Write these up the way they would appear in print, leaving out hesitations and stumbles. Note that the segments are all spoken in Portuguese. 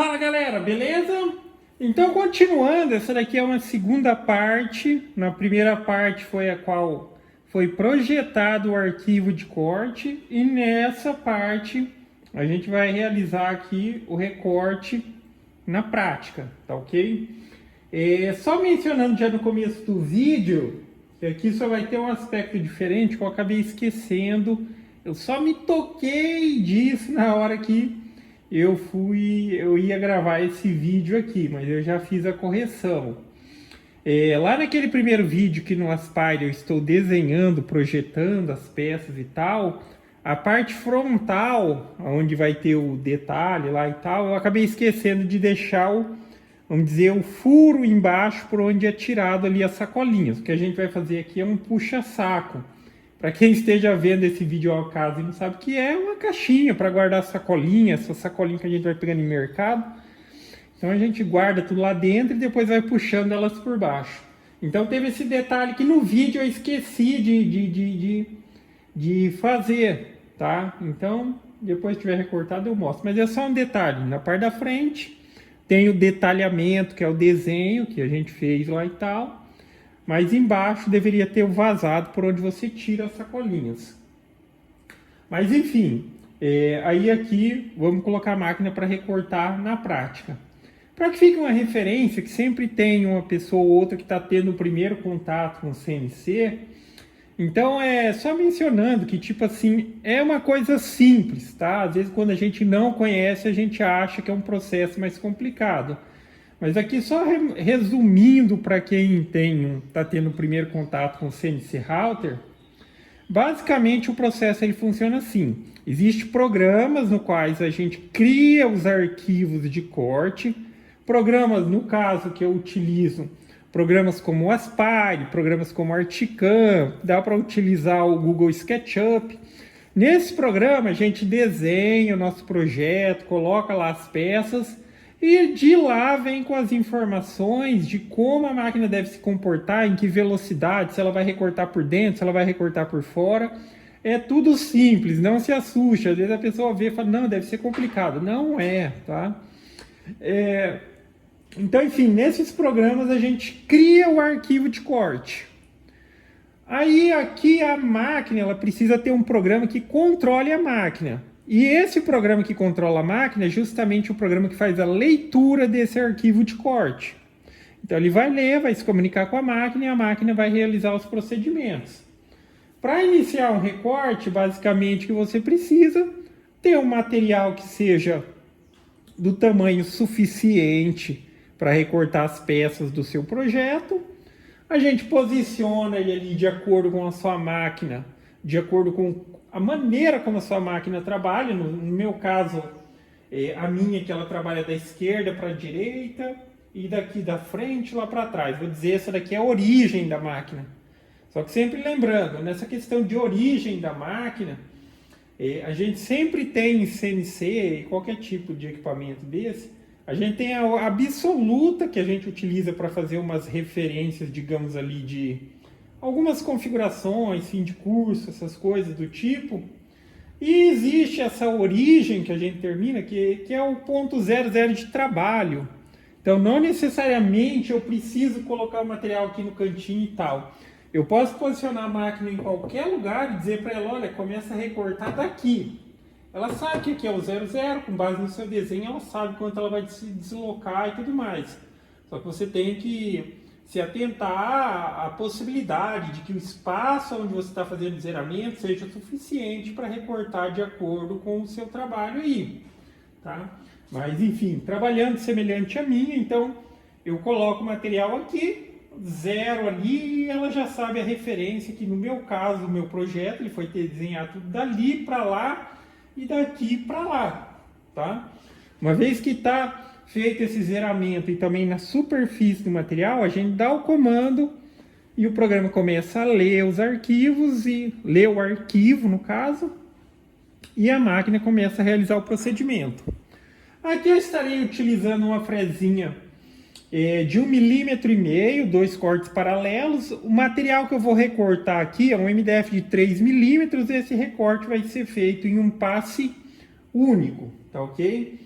Fala galera, beleza? Então continuando, essa daqui é uma segunda parte. Na primeira parte foi a qual foi projetado o arquivo de corte e nessa parte a gente vai realizar aqui o recorte na prática, tá ok? Só mencionando já no começo do vídeo, que aqui só vai ter um aspecto diferente que eu acabei esquecendo. Eu só me toquei disso na hora que eu ia gravar esse vídeo aqui, mas eu já fiz a correção. Lá naquele primeiro vídeo que no Aspire eu estou desenhando, projetando as peças e tal, a parte frontal, onde vai ter o detalhe lá e tal, eu acabei esquecendo de deixar vamos dizer, o furo embaixo por onde é tirado ali as sacolinhas. O que a gente vai fazer aqui é um puxa-saco. Para quem esteja vendo esse vídeo ao caso e não sabe o que é uma caixinha para guardar sacolinhas, essa sacolinha que a gente vai pegando em mercado. Então a gente guarda tudo lá dentro e depois vai puxando elas por baixo. Então teve esse detalhe que no vídeo eu esqueci de fazer, tá? Então depois que tiver recortado eu mostro. Mas é só um detalhe, na parte da frente tem o detalhamento, que é o desenho que a gente fez lá e tal. Mas embaixo deveria ter o vazado por onde você tira as sacolinhas. Mas enfim, aí aqui vamos colocar a máquina para recortar na prática. Para que fique uma referência, que sempre tem uma pessoa ou outra que está tendo o primeiro contato com o CNC. Então só mencionando que tipo assim, é uma coisa simples, tá? Às vezes quando a gente não conhece, a gente acha que é um processo mais complicado. Mas aqui só resumindo para quem está tendo o primeiro contato com o CNC Router, basicamente o processo ele funciona assim. Existem programas no quais a gente cria os arquivos de corte, programas, no caso que eu utilizo, programas como o Aspire, programas como o Articam, dá para utilizar o Google SketchUp. Nesse programa a gente desenha o nosso projeto, coloca lá as peças, e de lá vem com as informações de como a máquina deve se comportar, em que velocidade, se ela vai recortar por dentro, se ela vai recortar por fora. É tudo simples, não se assuste. Às vezes a pessoa vê e fala, não, deve ser complicado. Não é, tá? Então, enfim, nesses programas a gente cria o arquivo de corte. Aí aqui a máquina, ela precisa ter um programa que controle a máquina. E esse programa que controla a máquina é justamente o programa que faz a leitura desse arquivo de corte. Então ele vai ler, vai se comunicar com a máquina e a máquina vai realizar os procedimentos. Para iniciar um recorte, basicamente o que você precisa ter um material que seja do tamanho suficiente para recortar as peças do seu projeto. A gente posiciona ele ali de acordo com a sua máquina, de acordo com a maneira como a sua máquina trabalha. No meu caso, a minha que ela trabalha da esquerda para a direita e daqui da frente lá para trás. Vou dizer, essa daqui é a origem da máquina. Só que sempre lembrando, nessa questão de origem da máquina, a gente sempre tem em CNC, qualquer tipo de equipamento desse, a gente tem a absoluta que a gente utiliza para fazer umas referências, digamos ali, de algumas configurações, fim de curso, essas coisas do tipo. E existe essa origem que a gente termina, que é o ponto 00 de trabalho. Então não necessariamente eu preciso colocar o material aqui no cantinho e tal. Eu posso posicionar a máquina em qualquer lugar e dizer para ela, olha, começa a recortar daqui. Ela sabe que aqui é o 00, com base no seu desenho, ela sabe quanto ela vai se deslocar e tudo mais. Só que você tem que se atentar à possibilidade de que o espaço onde você está fazendo o zeramento seja suficiente para recortar de acordo com o seu trabalho aí, tá? Mas enfim, trabalhando semelhante a minha, então eu coloco o material aqui, 0 ali, e ela já sabe a referência, que no meu caso, o meu projeto, ele foi desenhado tudo dali para lá e daqui para lá, tá? Uma vez que está feito esse zeramento e também na superfície do material, a gente dá o comando e o programa começa a ler os arquivos e ler o arquivo, no caso, e a máquina começa a realizar o procedimento. Aqui eu estarei utilizando uma fresinha de 1,5 mm, 2 cortes paralelos. O material que eu vou recortar aqui é um MDF de 3 mm, esse recorte vai ser feito em um passe único, tá ok?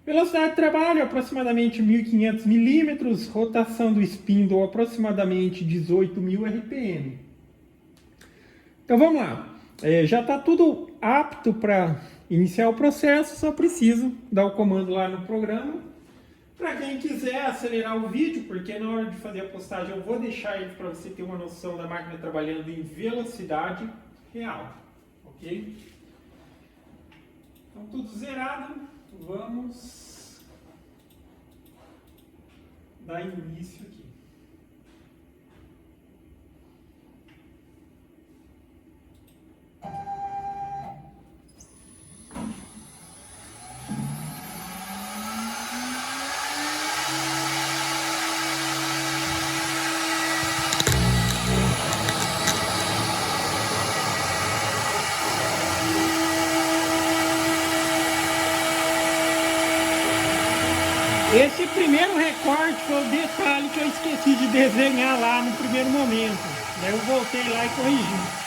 Velocidade de trabalho aproximadamente 1.500 milímetros, rotação do spindle aproximadamente 18.000 RPM. Então vamos lá, já está tudo apto para iniciar o processo, só preciso dar o comando lá no programa. Para quem quiser acelerar o vídeo, porque na hora de fazer a postagem eu vou deixar ele para você ter uma noção da máquina trabalhando em velocidade real, ok? Então tudo zerado, vamos dar início aqui. Esse primeiro recorte foi o detalhe que eu esqueci de desenhar lá no primeiro momento. Daí eu voltei lá e corrigi.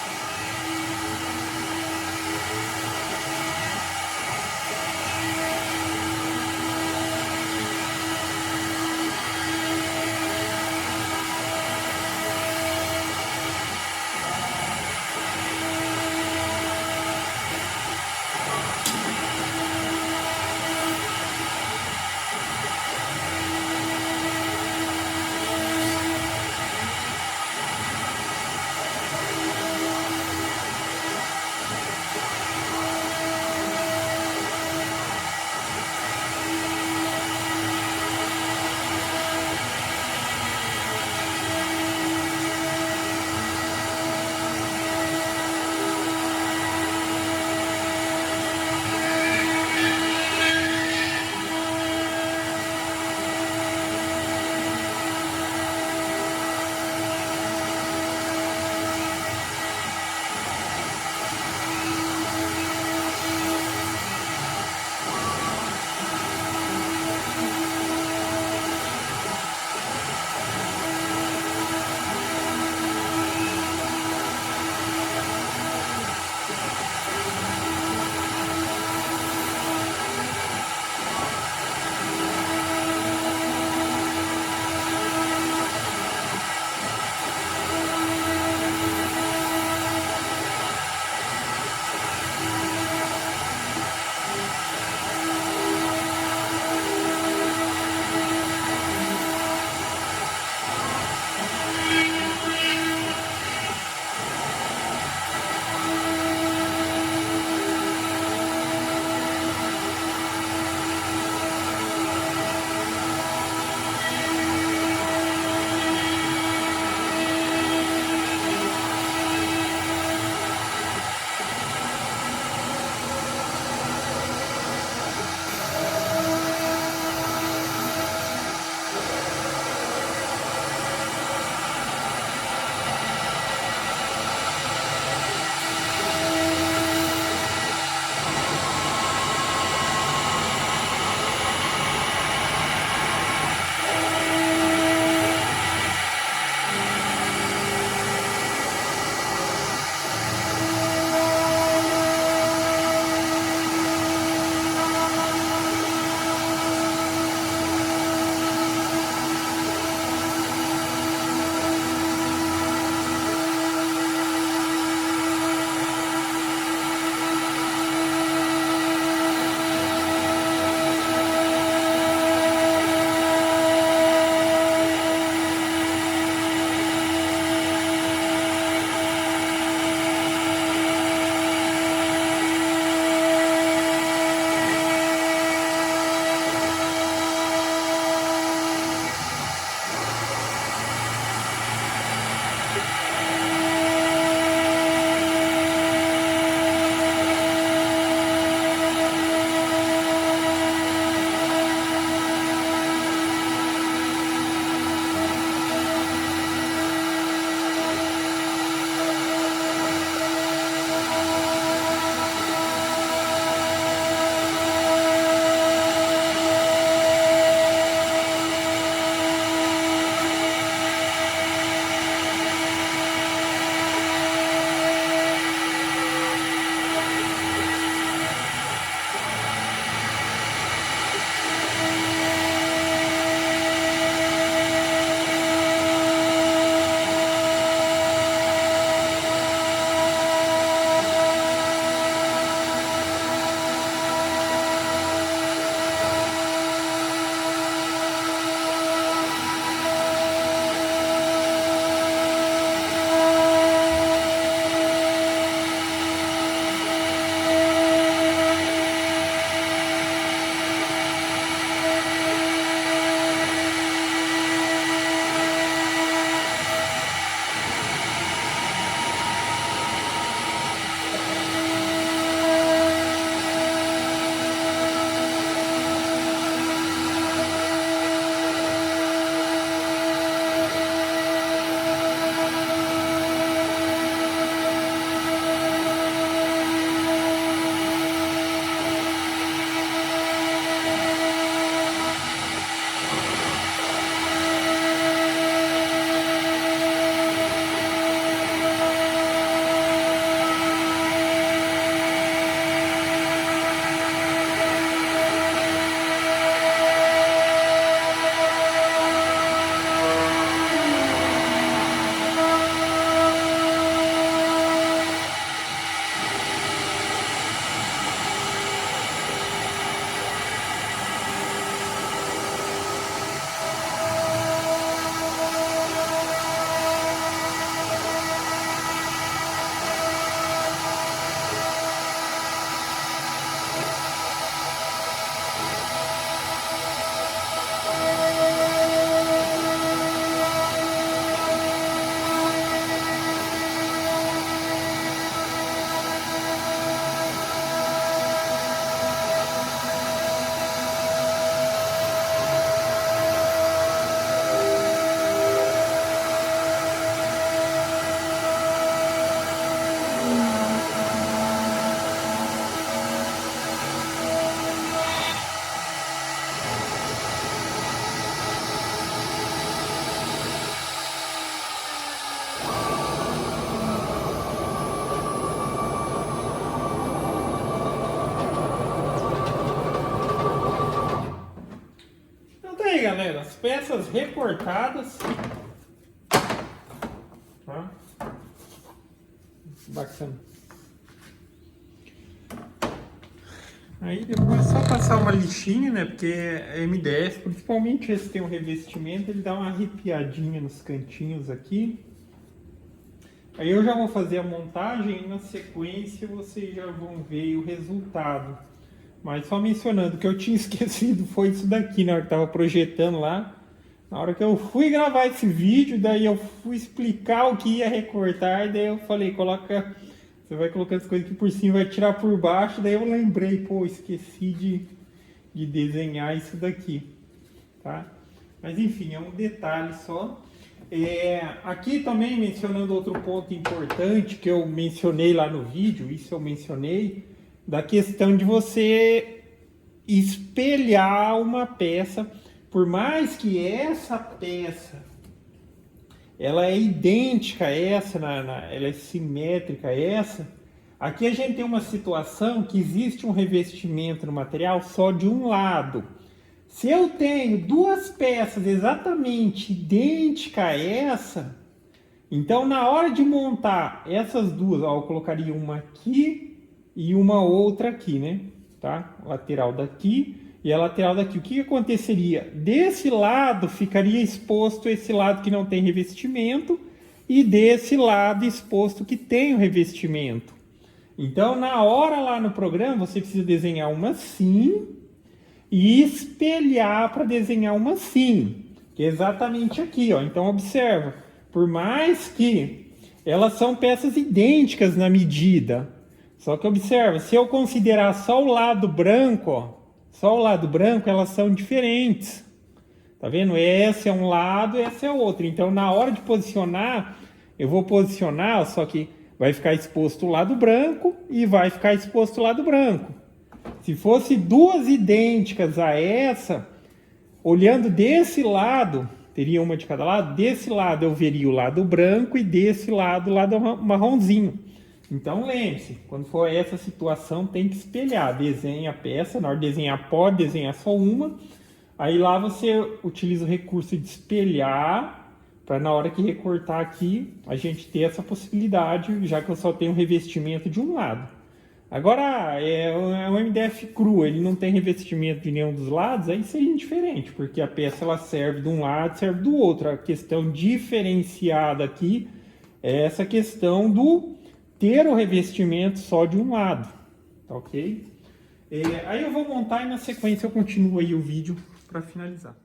aí, galera, as peças recortadas. Tá? Bacana. Aí depois é só passar uma lixinha, né? Porque MDF, principalmente esse tem um revestimento, ele dá uma arrepiadinha nos cantinhos aqui. Aí eu já vou fazer a montagem e na sequência vocês já vão ver o resultado. Mas só mencionando, o que eu tinha esquecido foi isso daqui, na hora que estava projetando lá. Na hora que eu fui gravar esse vídeo, daí eu fui explicar o que ia recortar, e daí eu falei, coloca, você vai colocando as coisas aqui por cima, vai tirar por baixo, daí eu lembrei, pô, esqueci de desenhar isso daqui, tá? Mas enfim, é um detalhe só. Aqui também mencionando outro ponto importante que eu mencionei lá no vídeo, isso eu mencionei, da questão de você espelhar uma peça, por mais que essa peça ela é idêntica a essa, ela é simétrica a essa, aqui a gente tem uma situação que existe um revestimento no material só de um lado. Se eu tenho duas peças exatamente idênticas a essa, então na hora de montar essas duas, ó, eu colocaria uma aqui e uma outra aqui, né? Tá? Lateral daqui e a lateral daqui. O que aconteceria? Desse lado ficaria exposto esse lado que não tem revestimento e desse lado exposto que tem o revestimento. Então na hora lá no programa você precisa desenhar uma assim e espelhar para desenhar uma assim, que é exatamente aqui, ó. Então observa, por mais que elas são peças idênticas na medida, só que observa, se eu considerar só o lado branco, ó, só o lado branco, elas são diferentes. Tá vendo? Esse é um lado, esse é outro. Então na hora de posicionar, eu vou posicionar, só que vai ficar exposto o lado branco e vai ficar exposto o lado branco. Se fosse duas idênticas a essa, olhando desse lado, teria uma de cada lado, desse lado eu veria o lado branco e desse lado o lado marronzinho. Então lembre-se, quando for essa situação tem que espelhar, desenha a peça, na hora de desenhar pode desenhar só uma, aí lá você utiliza o recurso de espelhar, para na hora que recortar aqui, a gente ter essa possibilidade, já que eu só tenho revestimento de um lado. Agora, é um MDF cru, ele não tem revestimento de nenhum dos lados, aí seria indiferente, porque a peça ela serve de um lado, serve do outro. A questão diferenciada aqui é essa questão do ter o revestimento só de um lado, tá ok? Aí eu vou montar e na sequência eu continuo aí o vídeo para finalizar.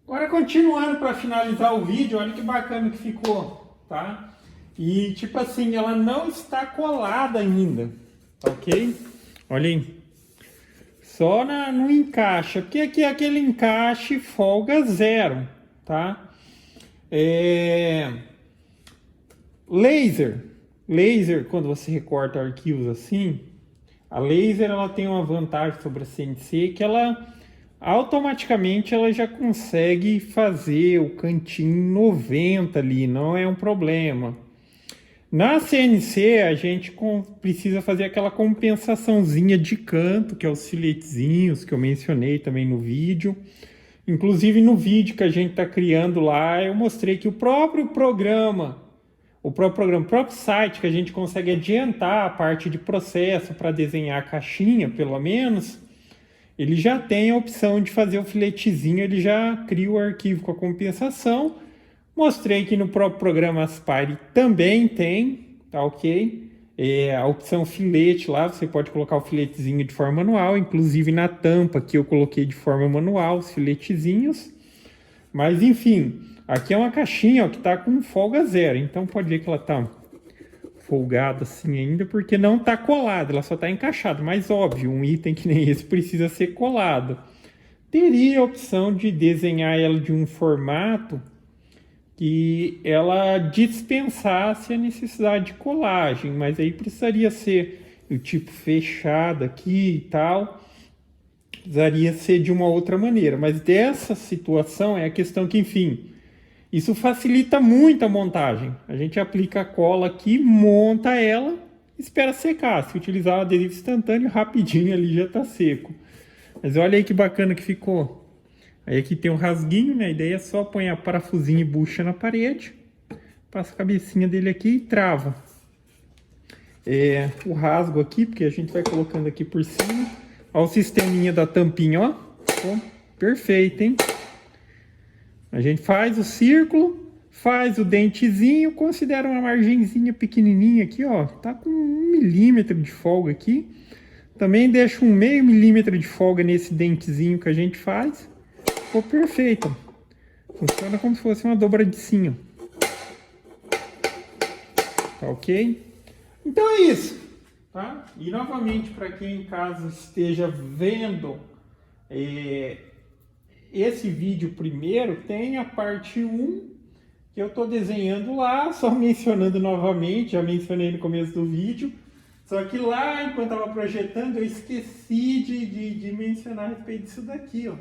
Agora continuando para finalizar o vídeo, olha que bacana que ficou, tá? E tipo assim, ela não está colada ainda, tá ok? Olha aí, só no encaixe, porque aqui é aquele encaixe folga zero, tá? Laser, quando você recorta arquivos assim, a laser ela tem uma vantagem sobre a CNC que ela automaticamente ela já consegue fazer o cantinho 90 ali, não é um problema. Na CNC, a gente precisa fazer aquela compensaçãozinha de canto, que é os filetezinhos que eu mencionei também no vídeo. Inclusive, no vídeo que a gente está criando lá, eu mostrei que o próprio site, que a gente consegue adiantar a parte de processo para desenhar a caixinha, pelo menos, ele já tem a opção de fazer o filetezinho, ele já cria o arquivo com a compensação. Mostrei que no próprio programa Aspire também tem, tá ok? A opção filete lá, você pode colocar o filetezinho de forma manual, inclusive na tampa que eu coloquei de forma manual, os filetezinhos. Mas enfim, aqui é uma caixinha ó, que está com folga zero, então pode ver que ela está folgada assim ainda, porque não está colada, ela só está encaixada. Mas óbvio, um item que nem esse precisa ser colado. Teria a opção de desenhar ela de um formato que ela dispensasse a necessidade de colagem, mas aí precisaria ser o tipo fechado aqui e tal, precisaria ser de uma outra maneira, mas dessa situação é a questão que, enfim, isso facilita muito a montagem. A gente aplica a cola aqui, monta ela, espera secar. Se utilizar o adesivo instantâneo, rapidinho ali já está seco. Mas olha aí que bacana que ficou. Aí aqui tem um rasguinho, né? A ideia é só pôr a parafusinho e bucha na parede. Passa a cabecinha dele aqui e trava. O rasgo aqui, porque a gente vai colocando aqui por cima. Olha o sisteminha da tampinha, ó. Ficou perfeito, hein? A gente faz o círculo, faz o dentezinho, considera uma margenzinha pequenininha aqui, ó. Tá com 1 milímetro de folga aqui. Também deixa um meio milímetro de folga nesse dentezinho que a gente faz. Ficou perfeito. Funciona como se fosse uma dobradicinha. Tá ok? Então é isso. Tá? E novamente, para quem em casa esteja vendo esse vídeo primeiro, tem a parte 1 que eu estou desenhando lá, só mencionando novamente, já mencionei no começo do vídeo. Só que lá, enquanto estava projetando, eu esqueci de mencionar a respeito disso daqui, ó.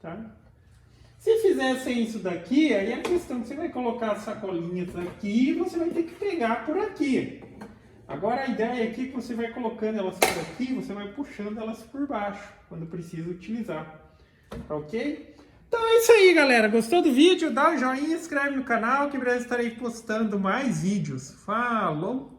Tá? Se fizessem isso daqui, aí a questão que você vai colocar as sacolinhas aqui e você vai ter que pegar por aqui. Agora a ideia aqui é que você vai colocando elas por aqui, você vai puxando elas por baixo, quando precisa utilizar. Tá ok? Então é isso aí, galera. Gostou do vídeo? Dá um joinha, inscreve no canal, que em breve estarei postando mais vídeos. Falou!